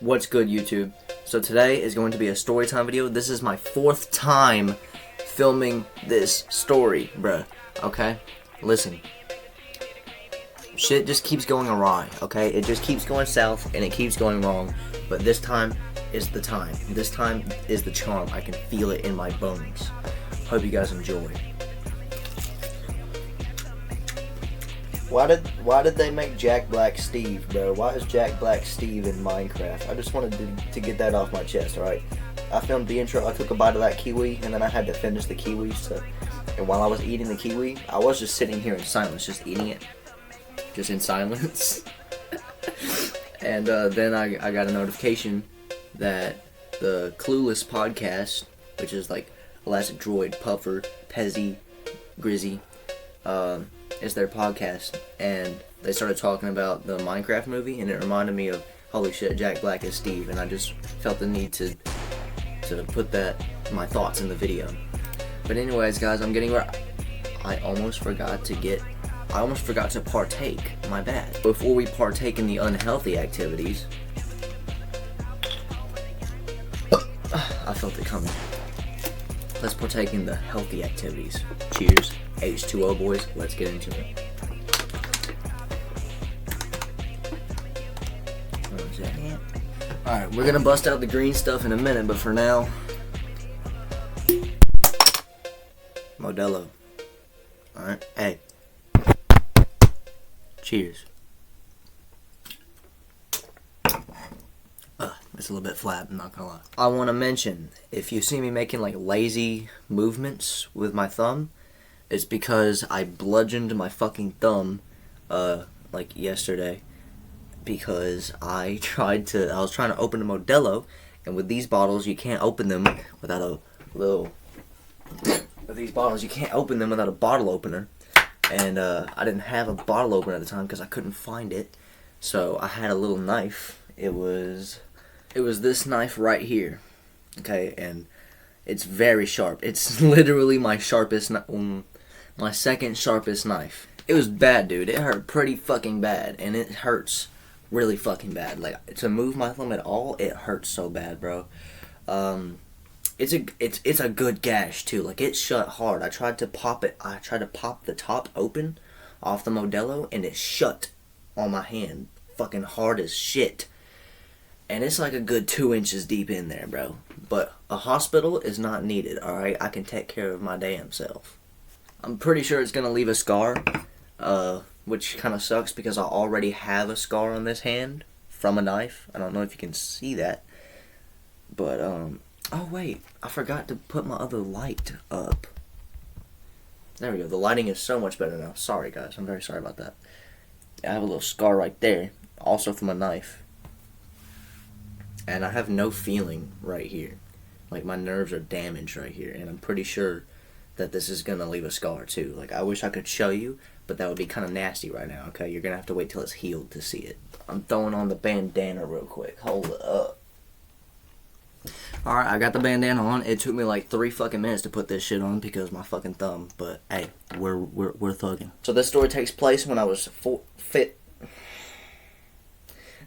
What's good, YouTube? So today is going to be a story time video. This is my 4th time filming this story, bruh. Okay? Listen. Shit just keeps going awry, okay? It just keeps going south and it keeps going wrong. But this time is the time. This time is the charm. I can feel it in my bones. Hope you guys enjoy. Why did they make Jack Black Steve, bro? Why is Jack Black Steve in Minecraft? I just wanted to get that off my chest, alright? I filmed the intro, I took a bite of that kiwi, and then I had to finish the kiwi, and while I was eating the kiwi, I was just sitting here in silence, just eating it. Just in silence. And then I got a notification that the Clueless podcast, which is like Elastic Droid, Puffer, Pezzy, Grizzy, is their podcast, and they started talking about the Minecraft movie, and it reminded me of, holy shit, Jack Black is Steve, and I just felt the need to put my thoughts in the video. But anyways, guys, I'm getting where I almost forgot to partake. My bad. Before we partake in the unhealthy activities, I felt it coming. Let's partake in the healthy activities. Cheers. H2O, boys. Let's get into it. Alright, we're gonna bust out the green stuff in a minute, but for now, Modelo. Alright, hey. Cheers. It's a little bit flat, I'm not gonna lie. I want to mention, if you see me making like lazy movements with my thumb, it's because I bludgeoned my fucking thumb like yesterday, because I was trying to open a Modelo, and with these bottles you can't open them without a bottle opener, and I didn't have a bottle opener at the time because I couldn't find it, so I had a little knife. It was this knife right here, okay, and it's very sharp. It's literally my sharpest, my second sharpest knife. It was bad, dude. It hurt pretty fucking bad, and it hurts really fucking bad. Like, to move my thumb at all, it hurts so bad, bro. It's a good gash too. Like, it shut hard. I tried to pop the top open off the Modelo, and it shut on my hand, fucking hard as shit. And it's like a good 2 inches deep in there, bro. But a hospital is not needed, alright? I can take care of my damn self. I'm pretty sure it's gonna leave a scar, which kind of sucks because I already have a scar on this hand from a knife. I don't know if you can see that. But, oh wait, I forgot to put my other light up. There we go. The lighting is so much better now. Sorry, guys. I'm very sorry about that. I have a little scar right there, also from a knife. And I have no feeling right here. Like, my nerves are damaged right here. And I'm pretty sure that this is going to leave a scar, too. Like, I wish I could show you, but that would be kind of nasty right now, okay? You're going to have to wait till it's healed to see it. I'm throwing on the bandana real quick. Hold it up. Alright, I got the bandana on. It took me like 3 fucking minutes to put this shit on because my fucking thumb. But, hey, we're thugging. So this story takes place when I was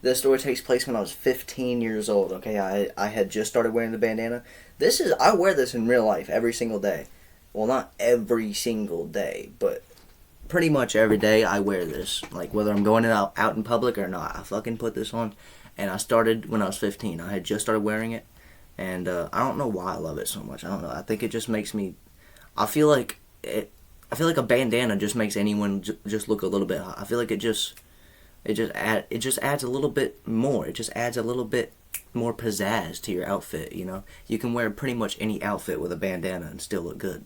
This story takes place when I was 15 years old, okay? I had just started wearing the bandana. I wear this in real life every single day. Well, not every single day, but pretty much every day I wear this. Like, whether I'm going out in public or not, I fucking put this on. And I started when I was 15. I had just started wearing it. And I don't know why I love it so much. I don't know. I think it just makes me... I feel like a bandana just makes anyone just look a little bit hot. I feel like it just adds a little bit more. It just adds a little bit more pizzazz to your outfit, you know? You can wear pretty much any outfit with a bandana and still look good.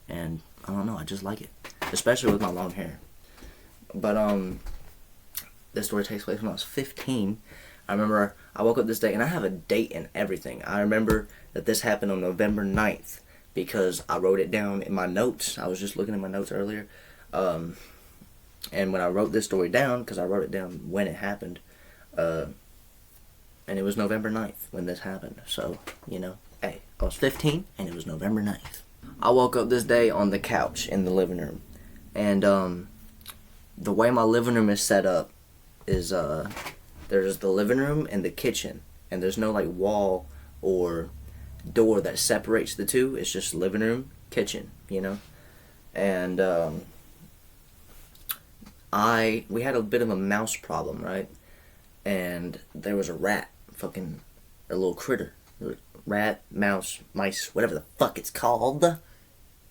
And, I don't know, I just like it. Especially with my long hair. But, this story takes place when I was 15. I remember I woke up this day, and I have a date and everything. I remember that this happened on November 9th because I wrote it down in my notes. I was just looking at my notes earlier. And when I wrote this story down, because I wrote it down when it happened, and it was November 9th when this happened. So, you know, hey, I was 15, and it was November 9th. I woke up this day on the couch in the living room. And the way my living room is set up is there's the living room and the kitchen. and there's no like wall or door that separates the two. It's just living room, kitchen, you know. And we had a bit of a mouse problem, right? And there was a rat, fucking a little critter, rat, mouse, mice, whatever the fuck it's called.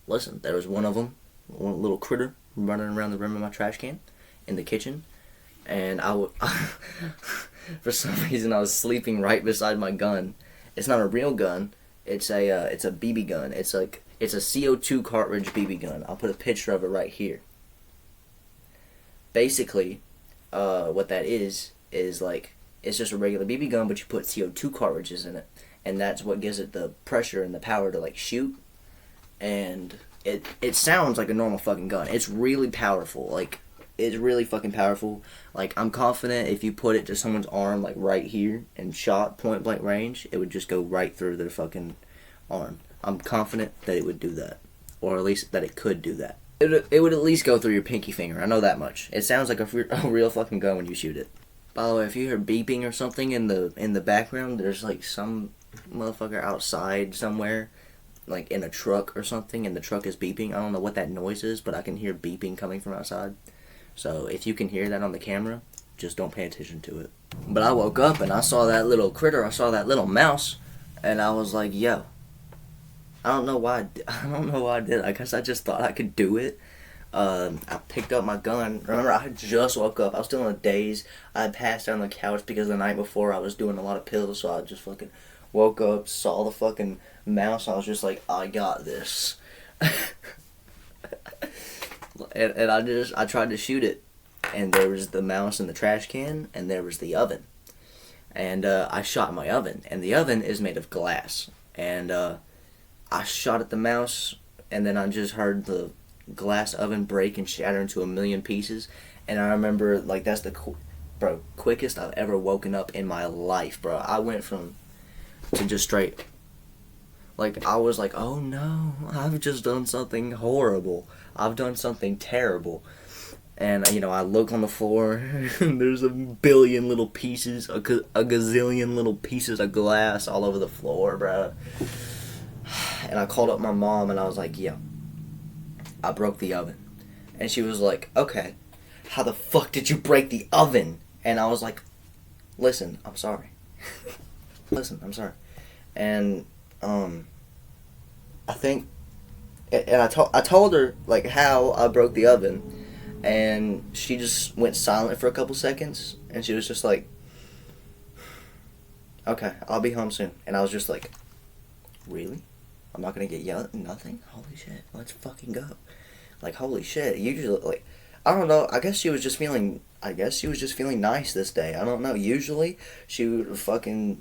Listen, there was one of them, one little critter running around the rim of my trash can in the kitchen, and for some reason I was sleeping right beside my gun. It's not a real gun. It's a BB gun. It's a CO2 cartridge BB gun. I'll put a picture of it right here. Basically, what that is like, it's just a regular BB gun, but you put CO2 cartridges in it, and that's what gives it the pressure and the power to like shoot. And it sounds like a normal fucking gun. It's really powerful. Like, it's really fucking powerful. Like, I'm confident if you put it to someone's arm, like right here, and shot point blank range, it would just go right through their fucking arm. I'm confident that it would do that, or at least that it could do that. It would at least go through your pinky finger. I know that much. It sounds like a real fucking gun when you shoot it. By the way, if you hear beeping or something in the background, there's like some motherfucker outside somewhere, like in a truck or something, and the truck is beeping. I don't know what that noise is, but I can hear beeping coming from outside. So if you can hear that on the camera, just don't pay attention to it. But I woke up and I saw that little critter. I saw that little mouse, and I was like, yo. I don't know why I did it. I guess I just thought I could do it. I picked up my gun. Remember, I had just woke up. I was still in a daze. I had passed out on the couch because the night before I was doing a lot of pills, so I just fucking woke up, saw the fucking mouse. I was just like, I got this. and I tried to shoot it, and there was the mouse in the trash can, and there was the oven. And I shot my oven, and the oven is made of glass. And I shot at the mouse, and then I just heard the glass oven break and shatter into a million pieces. And I remember, like, that's the quickest I've ever woken up in my life, bro. I went to just straight, like, I was like, oh no, I've just done something horrible. I've done something terrible. And, you know, I look on the floor, and there's a billion little pieces, a gazillion little pieces of glass all over the floor, bro. And I called up my mom, and I was like, yo, I broke the oven. And she was like, okay, how the fuck did you break the oven? And I was like, listen, I'm sorry. Listen, I'm sorry. And I think, and I told her, like, how I broke the oven, and she just went silent for a couple seconds, and she was just like, okay, I'll be home soon. And I was just like, really? I'm not gonna get yelled at? Nothing? Holy shit, let's fucking go. Like, holy shit. Usually, like, I don't know, I guess she was just feeling nice this day. I don't know. Usually, she would fucking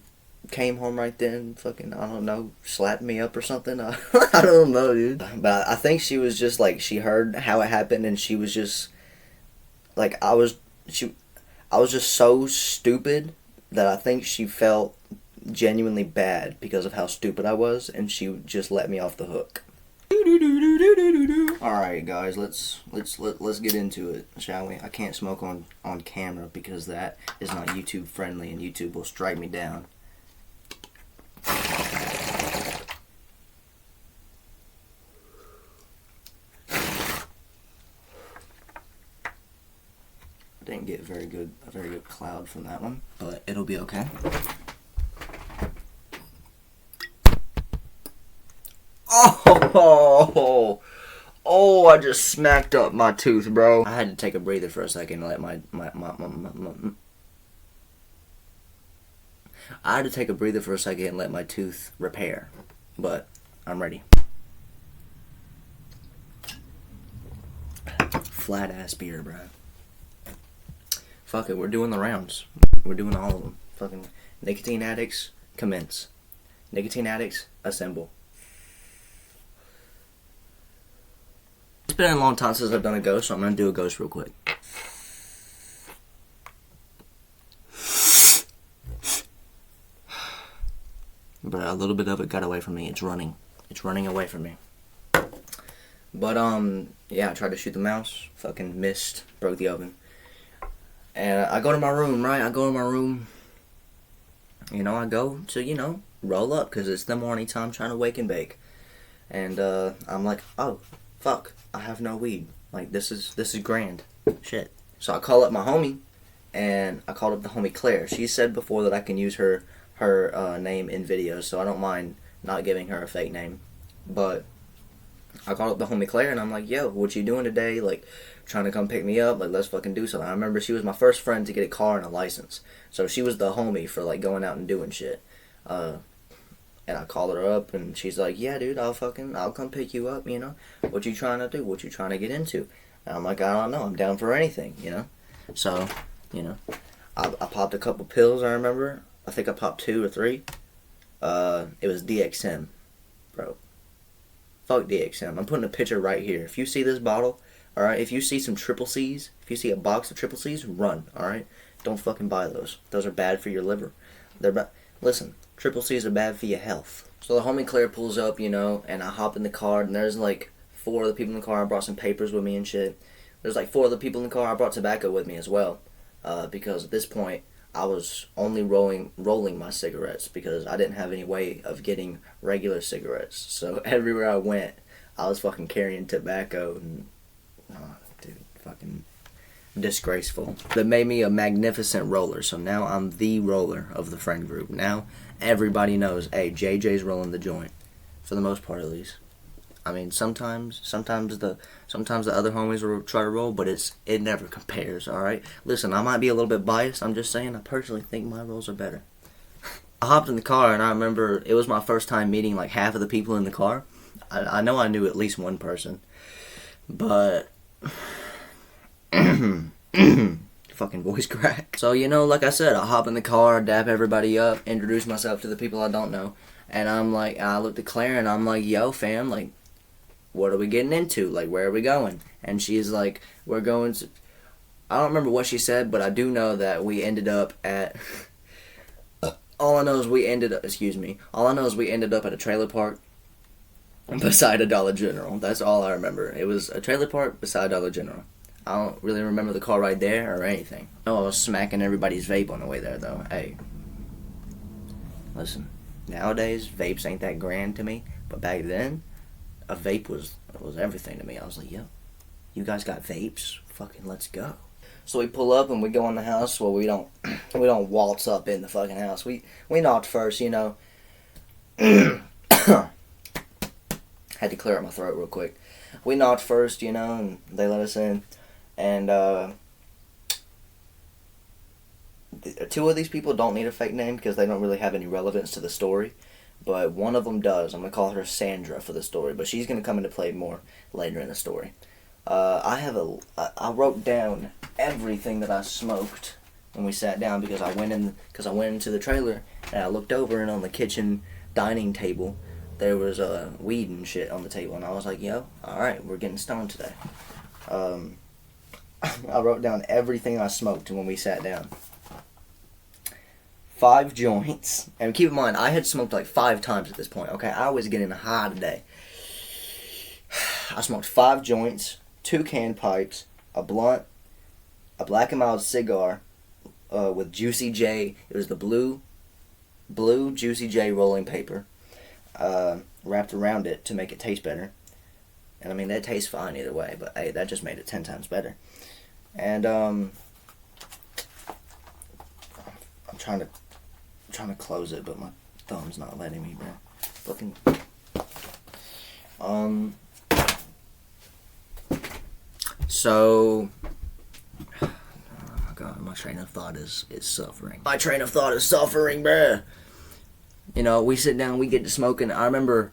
came home right then, fucking, I don't know, slapped me up or something. I don't know, dude. But I think she was just, like, she heard how it happened, and she was just, like, I was just so stupid that I think she felt genuinely bad because of how stupid I was, and she just let me off the hook. Alright guys, let's get into it, shall we? I can't smoke on camera because that is not YouTube friendly, and YouTube will strike me down. I didn't get a very good cloud from that one, but it'll be okay. Oh, I just smacked up my tooth, bro. I had to take a breather for a second and let my tooth repair, but I'm ready. Flat ass beer, bro. Fuck it, we're doing the rounds. We're doing all of them. Fucking nicotine addicts, commence. Nicotine addicts, assemble. It's been a long time since I've done a ghost, so I'm gonna do a ghost real quick. But a little bit of it got away from me. It's running away from me. But yeah, I tried to shoot the mouse, fucking missed, broke the oven. And I go to my room, right? I go to, roll up because it's the morning time trying to wake and bake. And I'm like, oh, fuck, I have no weed. Like, this is grand. Shit. So I call up my homie, and I called up the homie Claire. She said before that I can use her name in videos, so I don't mind not giving her a fake name. But I called up the homie Claire, and I'm like, yo, what you doing today? Like, trying to come pick me up? Like, let's fucking do something. I remember she was my first friend to get a car and a license. So she was the homie for, like, going out and doing shit. And I called her up, and she's like, yeah, dude, I'll come pick you up, What you trying to do? What you trying to get into? And I'm like, I don't know. I'm down for anything, So, I popped a couple pills, I remember. I think I popped 2 or 3. It was DXM, bro. Fuck DXM. I'm putting a picture right here. If you see this bottle, alright, if you see some triple C's, if you see a box of triple C's, run, alright? Don't fucking buy those. Those are bad for your liver. Listen, triple C's are bad for your health. So the homie Claire pulls up, and I hop in the car, and there's like 4 other people in the car. I brought some papers with me and shit. There's like 4 other people in the car. I brought tobacco with me as well, because at this point, I was only rolling my cigarettes because I didn't have any way of getting regular cigarettes. So everywhere I went, I was fucking carrying tobacco, and dude, fucking disgraceful. That made me a magnificent roller. So now I'm the roller of the friend group. Now everybody knows, hey, JJ's rolling the joint, for the most part at least. I mean, sometimes the other homies will try to roll, but it never compares. All right, listen, I might be a little bit biased. I'm just saying, I personally think my rolls are better. I hopped in the car, and I remember it was my first time meeting like half of the people in the car. I know I knew at least one person, but fucking voice crack. So like I said, I hop in the car, dap everybody up, introduce myself to the people I don't know, and I'm like, I looked at Claire, and I'm like, yo, fam, like, what are we getting into? Like, where are we going? And she's like, we're going to... I don't remember what she said, but I do know that we ended up at... All I know is we ended up at a trailer park beside a Dollar General. That's all I remember. It was a trailer park beside Dollar General. I don't really remember the car ride there or anything. I was smacking everybody's vape on the way there, though. Hey, listen, nowadays, vapes ain't that grand to me, but back then, a vape was everything to me. I was like, yo, you guys got vapes? Fucking let's go. So we pull up and we go in the house. Well, we don't waltz up in the fucking house. We knocked first, Had to clear up my throat real quick. We knocked first, and they let us in. And 2 of these people don't need a fake name because they don't really have any relevance to the story. But one of them does. I'm going to call her Sandra for the story. But she's going to come into play more later in the story. I wrote down everything that I smoked when we sat down because I went into the trailer and I looked over, and on the kitchen dining table there was weed and shit on the table, and I was like, yo, alright, we're getting stoned today. I wrote down everything I smoked when we sat down. 5 joints. And keep in mind, I had smoked like 5 times at this point, okay? I was getting high today. I smoked 5 joints, 2 can pipes, a blunt, a Black & Mild cigar with Juicy J. It was the blue Juicy J rolling paper wrapped around it to make it taste better. And I mean, that tastes fine either way, but hey, that just made it 10 times better. And I'm trying to close it, but my thumb's not letting me, bro. Fucking so oh my god, my train of thought is suffering. My train of thought is suffering, bruh. We sit down, we get to smoking. I remember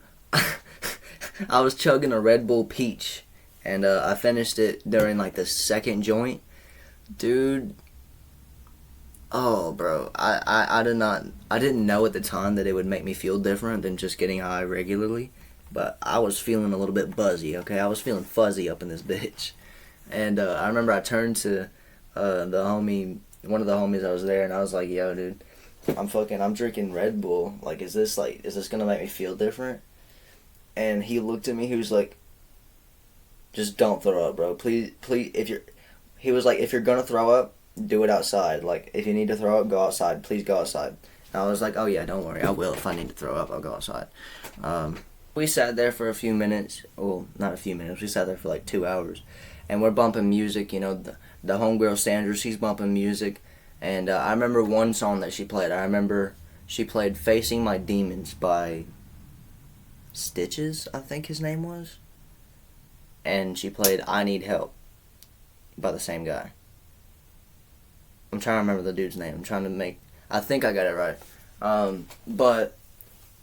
I was chugging a Red Bull Peach, and I finished it during like the 2nd joint. Dude, oh bro, I didn't know at the time that it would make me feel different than just getting high regularly, but I was feeling a little bit buzzy, okay? I was feeling fuzzy up in this bitch. And I remember I turned to one of the homies that was there, and I was like, yo, dude, I'm drinking Red Bull. Like, is this gonna make me feel different? And he looked at me, he was like, just don't throw up, bro. Please, he was like, if you're gonna throw up, do it outside. Like, if you need to throw up, go outside. Please go outside. I was like, oh yeah, don't worry, I will. If I need to throw up, I'll go outside. We sat there for a few minutes. Well, not a few minutes. We sat there for like 2 hours. And we're bumping music, you know, the homegirl Sandra, she's bumping music. And I remember one song that she played. I remember she played Facing My Demons by Stitches, I think his name was. And she played I Need Help by the same guy. I'm trying to remember the dude's name. I think I got it right. But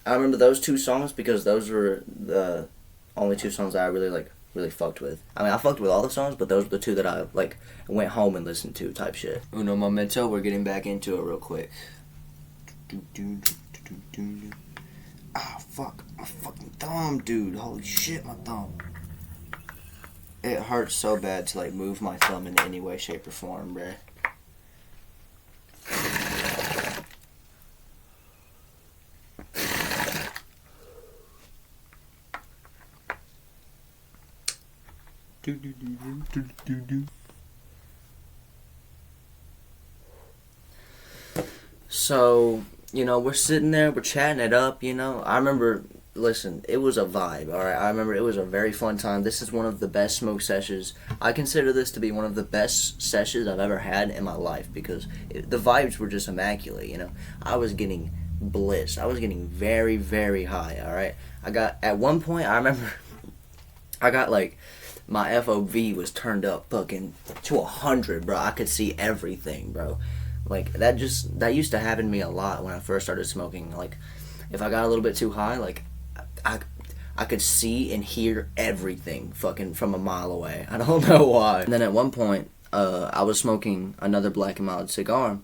I remember those two songs because those were the only two songs that I really fucked with. I mean, I fucked with all the songs, but those were the two that I, like, went home and listened to type shit. Uno momento, we're getting back into it real quick. Ah, fuck. My fucking thumb, dude. Holy shit, my thumb. It hurts so bad to, like, move my thumb in any way, shape, or form, bruh. So, you know, we're sitting there, we're chatting it up, you know. I remember, listen, it was a vibe, alright? I remember it was a very fun time. This is one of the best smoke sessions. I consider this to be one of the best sessions I've ever had in my life because the vibes were just immaculate, you know. I was getting bliss. I was getting very, very high, alright? At one point, I remember, I got like, my FOV was turned up fucking to 100, bro. I could see everything, bro. Like, that used to happen to me a lot when I first started smoking. Like, if I got a little bit too high, like, I could see and hear everything fucking from a mile away. I don't know why. And then at one point, I was smoking another Black and Mild cigar,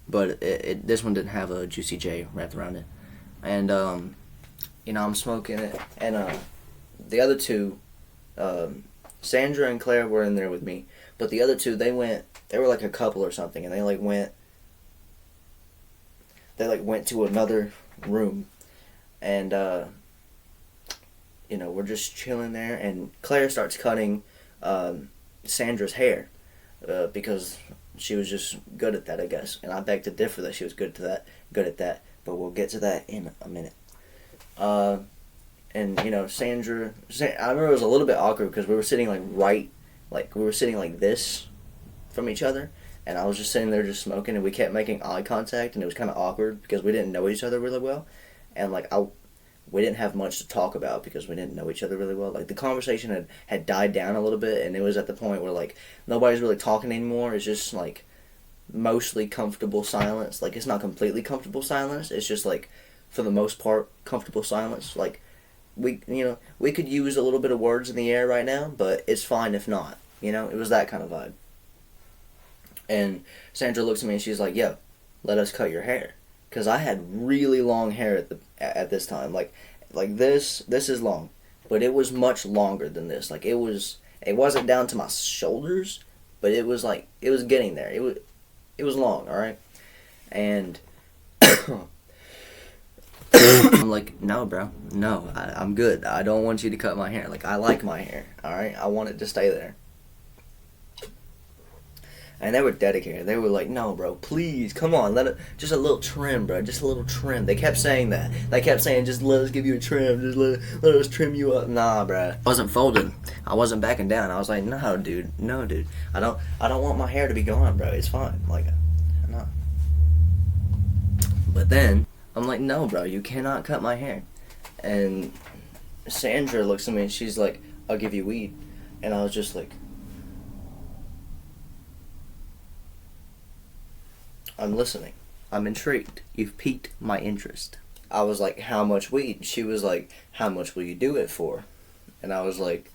but this one didn't have a Juicy J wrapped around it. And, you know, I'm smoking it, and the other two, Sandra and Claire were in there with me, but the other two, they were like a couple or something, and they went to another room, and you know, we're just chilling there, and Claire starts cutting Sandra's hair because she was just good at that, I guess, and I beg to differ that she was good at that, but we'll get to that in a minute. And, you know, Sandra, I remember it was a little bit awkward because we were sitting, we were sitting like this from each other, and I was just sitting there just smoking, and we kept making eye contact, and it was kind of awkward because we didn't know each other really well, and, like, we didn't have much to talk about because we didn't know each other really well. Like, the conversation had died down a little bit, and it was at the point where, like, nobody's really talking anymore. It's just, like, mostly comfortable silence. Like, it's not completely comfortable silence. It's just, like, for the most part, comfortable silence. Like, we could use a little bit of words in the air right now, but it's fine if not. You know, it was that kind of vibe. And Sandra looks at me and she's like, "Yo, let us cut your hair," because I had really long hair at this time. Like this is long, but it was much longer than this. Like it wasn't down to my shoulders, but it was getting there. It was long, all right, and. I'm like, no, bro, no, I'm good. I don't want you to cut my hair. Like, I like my hair, alright? I want it to stay there. And they were dedicated. They were like, no, bro, please, come on, just a little trim, bro, just a little trim. They kept saying that. They kept saying, just let us give you a trim, just let us trim you up. Nah, bro. I wasn't folding. I wasn't backing down. I was like, no, dude. I don't want my hair to be gone, bro. It's fine. Like, no. But then I'm like, no, bro, you cannot cut my hair. And Sandra looks at me and she's like, I'll give you weed. And I was just like, I'm listening. I'm intrigued. You've piqued my interest. I was like, how much weed? She was like, how much will you do it for? And I was like,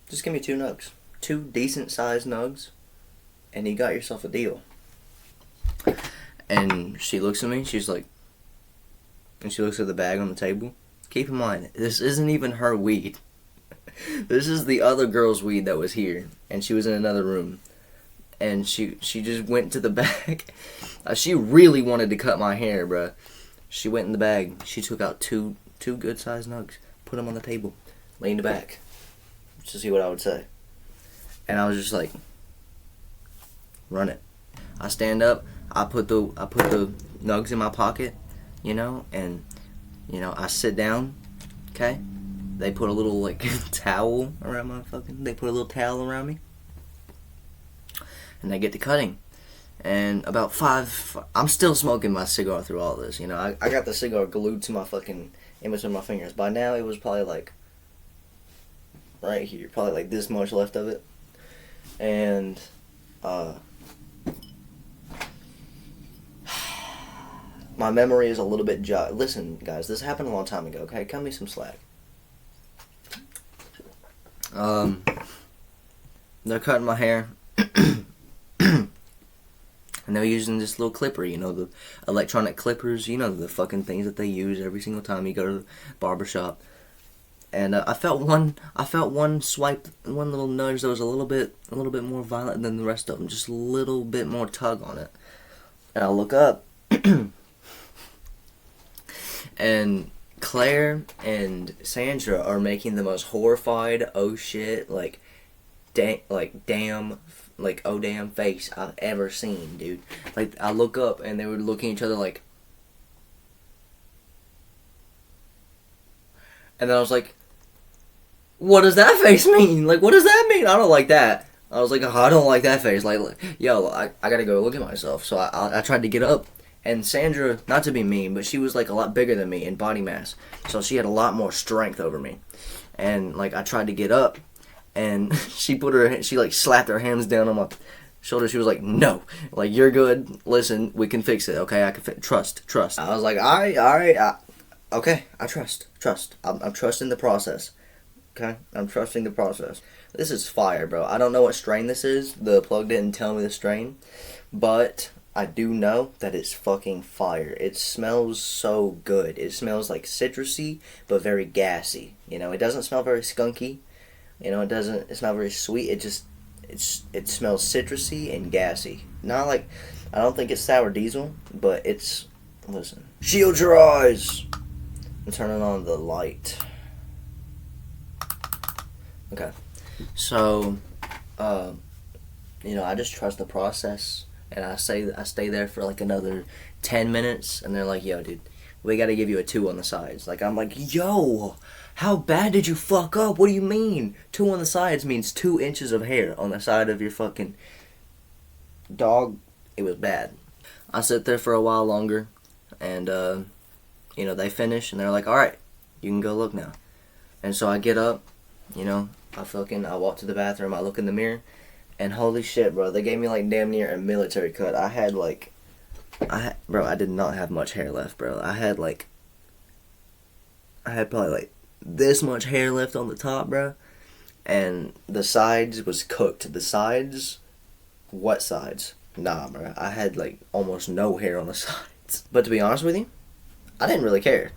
just give me 2 nugs. 2 decent sized nugs. And you got yourself a deal. And she looks at me, she's like, and she looks at the bag on the table. Keep in mind, this isn't even her weed. This is the other girl's weed that was here, and she was in another room. And she just went to the bag. She really wanted to cut my hair, bruh. She went in the bag. She took out two good-sized nugs, put them on the table, leaned back to see what I would say. And I was just like, run it. I stand up, I put the nugs in my pocket, you know, and you know, I sit down, okay? They put a little like towel around my they put a little towel around me. And they get to cutting. And about I'm still smoking my cigar through all this, you know. I got the cigar glued to my in between my fingers. By now it was probably like right here, probably like this much left of it. And my memory is a little bit listen, guys, this happened a long time ago, okay? Cut me some slack. They're cutting my hair. And they're using this little clipper, you know, the electronic clippers, you know, the fucking things that they use every single time you go to the barbershop. And I felt one swipe, one little nudge that was a little bit more violent than the rest of them, just a little bit more tug on it. And I look up, and Claire and Sandra are making the most horrified, oh shit, like damn face I've ever seen, dude. Like, I look up and they were looking at each other like, and then I was like, what does that face mean? Like, what does that mean? I don't like that. I was like, oh, I don't like that face. Like yo, I gotta go look at myself. So I tried to get up, and Sandra, not to be mean, but she was like a lot bigger than me in body mass, so she had a lot more strength over me. And like, I tried to get up, and she like slapped her hands down on my shoulder. She was like, no, like, you're good. Listen, we can fix it, okay? I can trust. I was like, all right, okay, I trust. I'm trusting the process, okay? I'm trusting the process. This is fire, bro. I don't know what strain this is. The plug didn't tell me the strain, but I do know that it's fucking fire. It smells so good. It smells like citrusy, but very gassy. You know, it doesn't smell very skunky. You know, it's not very sweet. It smells citrusy and gassy. Not like, I don't think it's sour diesel, but it's, listen. Shield your eyes! I'm turning on the light. Okay. So, you know, I just trust the process, and I stay there for like another 10 minutes, and they're like, yo, dude, we gotta give you a 2 on the sides. Like, I'm like, yo, how bad did you fuck up? What do you mean? 2 on the sides means 2 inches of hair on the side of your fucking dog. It was bad. I sit there for a while longer, and, you know, they finish, and they're like, alright, you can go look now. And so I get up, you know, I walk to the bathroom, I look in the mirror, and holy shit, bro, they gave me like damn near a military cut. Bro, I did not have much hair left, bro. I had probably like this much hair left on the top, bro. And the sides was cooked. The sides? What sides? Nah, bro. I had like almost no hair on the sides. But to be honest with you, I didn't really care.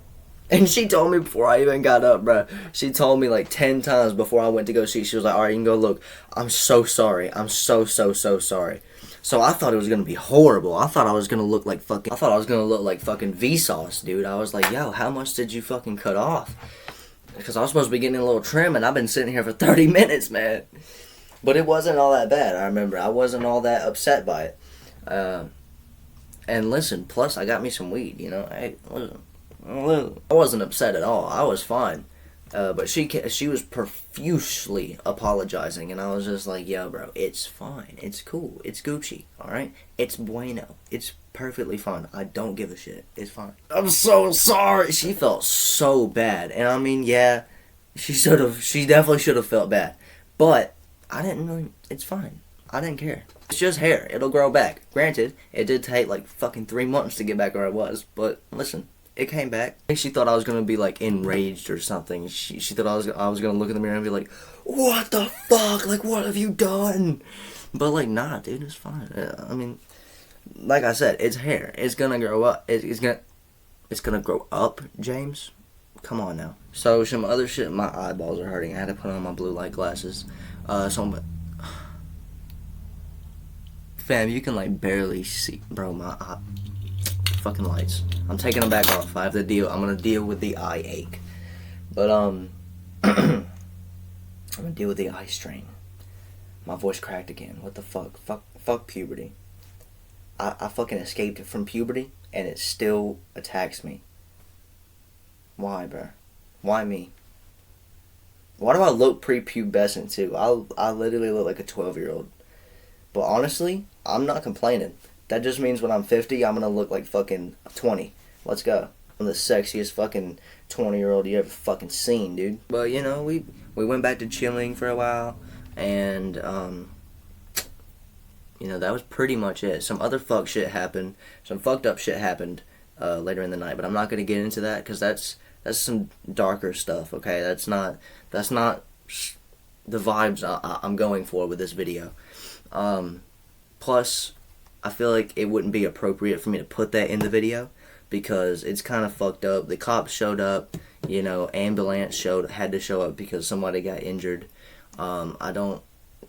And she told me before I even got up, bro. She told me like 10 times before I went to go see. She was like, alright, you can go look. I'm so sorry. I'm so sorry. So I thought it was gonna be horrible. I thought I was gonna look like fucking Vsauce, dude. I was like, yo, how much did you fucking cut off? Because I was supposed to be getting a little trim, and I've been sitting here for 30 minutes, man. But it wasn't all that bad. I remember I wasn't all that upset by it. And listen, plus I got me some weed. You know, I wasn't upset at all. I was fine. But she was profusely apologizing, and I was just like, yo, bro, it's fine. It's cool. It's Gucci, alright? It's bueno. It's perfectly fine. I don't give a shit. It's fine. I'm so sorry. She felt so bad. And I mean, yeah, she definitely should have felt bad. But I didn't really, it's fine. I didn't care. It's just hair. It'll grow back. Granted, it did take like fucking 3 months to get back where I was, but listen. It came back. I think she thought I was gonna be like enraged or something. She thought I was gonna look in the mirror and be like, what the fuck? Like, what have you done? But like, nah, dude, it's fine. I mean, like I said, it's hair. It's gonna grow up. It's gonna grow up, James. Come on now. So some other shit. My eyeballs are hurting. I had to put on my blue light glasses. Fam, you can like barely see, bro. My eye. Fucking lights. I'm taking them back off. I'm gonna deal with the eye ache. But I'm gonna deal with the eye strain. My voice cracked again. What the fuck? Fuck puberty. I fucking escaped from puberty, and it still attacks me. Why, bruh? Why me? Why do I look prepubescent too? I literally look like a 12-year-old. But honestly, I'm not complaining. That just means when I'm 50, I'm gonna look like fucking 20. Let's go. I'm the sexiest fucking 20-year-old you ever fucking seen, dude. But you know, we went back to chilling for a while, and you know, that was pretty much it. Some other some fucked up shit happened later in the night, but I'm not gonna get into that because that's some darker stuff. Okay, that's not the vibes I'm going for with this video. Plus, I feel like it wouldn't be appropriate for me to put that in the video because it's kind of fucked up. The cops showed up, you know, ambulance had to show up because somebody got injured. I don't,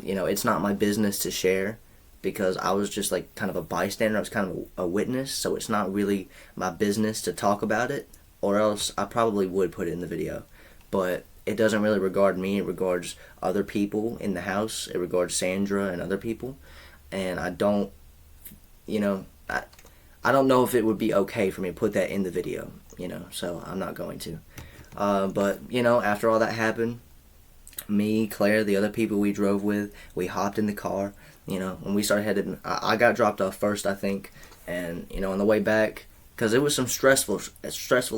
you know, it's not my business to share because I was just like kind of a bystander. I was kind of a witness, so it's not really my business to talk about it, or else I probably would put it in the video. But it doesn't really regard me. It regards other people in the house. It regards Sandra and other people. And I don't, you know, I don't know if it would be okay for me to put that in the video, you know, so I'm not going to. But, you know, after all that happened, me, Claire, the other people we drove with, we hopped in the car, you know, when we started heading, I got dropped off first, I think, and, you know, on the way back, because it was some stressful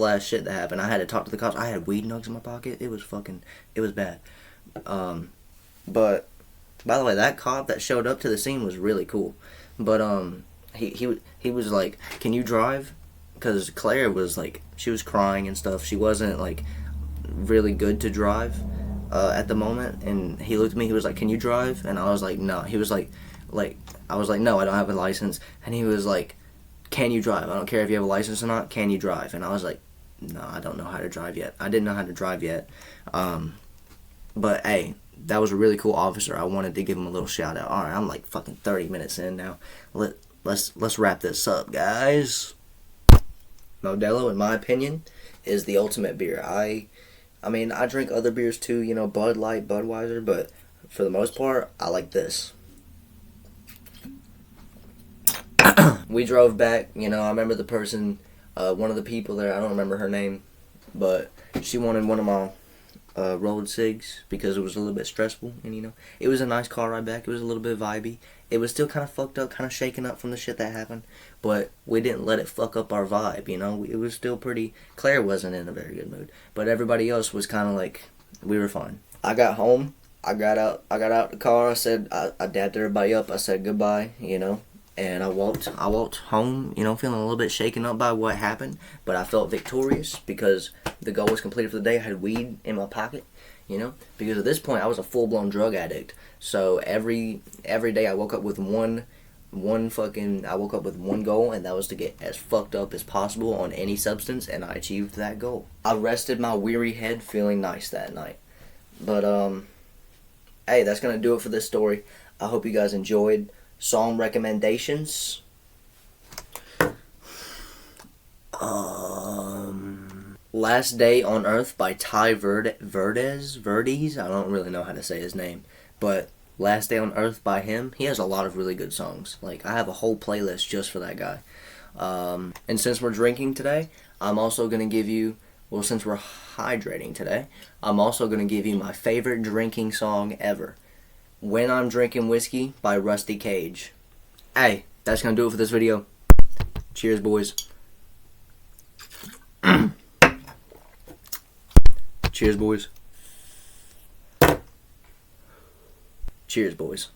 ass shit that happened. I had to talk to the cops. I had weed nugs in my pocket. It was bad. But, by the way, that cop that showed up to the scene was really cool. But, he was like, "Can you drive?" Because Claire was like, she was crying and stuff. She wasn't like really good to drive at the moment. And he looked at me. He was like, "Can you drive?" And I was like, "No." He was like I was like, "No, I don't have a license." And he was like, "Can you drive? I don't care if you have a license or not. Can you drive?" And I was like, "No, I don't know how to drive yet." I didn't know how to drive yet. But hey, that was a really cool officer. I wanted to give him a little shout out. All right, I'm like fucking 30 minutes in now. Let's wrap this up, guys. Modelo, in my opinion, is the ultimate beer. I mean, I drink other beers too, you know, Bud Light, Budweiser, but for the most part, I like this. We drove back, you know, I remember the person, one of the people there, I don't remember her name, but she wanted one of my rolled cigs because it was a little bit stressful, and you know, it was a nice car ride back. It was a little bit vibey. It was still kind of fucked up, kind of shaken up from the shit that happened, but we didn't let it fuck up our vibe, you know. It was still pretty. Claire wasn't in a very good mood, but everybody else was kind of like, we were fine. I got home. I got out the car. I said, I dabbed everybody up. I said goodbye, you know, and I walked home, you know, feeling a little bit shaken up by what happened, but I felt victorious because the goal was completed for the day. I had weed in my pocket, you know, because at this point I was a full-blown drug addict. So every day I woke up with one goal, and that was to get as fucked up as possible on any substance, and I achieved that goal. I rested my weary head feeling nice that night. But hey, that's gonna do it for this story. I hope you guys enjoyed. Song recommendations. Last Day on Earth by Ty Verdes. I don't really know how to say his name, but Last Day on Earth by him. He has a lot of really good songs. Like, I have a whole playlist just for that guy. And since we're drinking today, I'm also going to give you, well, since we're hydrating today, I'm also going to give you my favorite drinking song ever. When I'm Drinking Whiskey by Rusty Cage. Hey, that's going to do it for this video. Cheers, boys. Cheers, boys. Cheers, boys.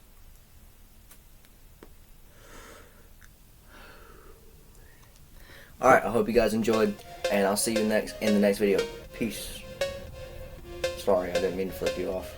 Alright, I hope you guys enjoyed, and I'll see you in the next video. Peace. Sorry, I didn't mean to flip you off.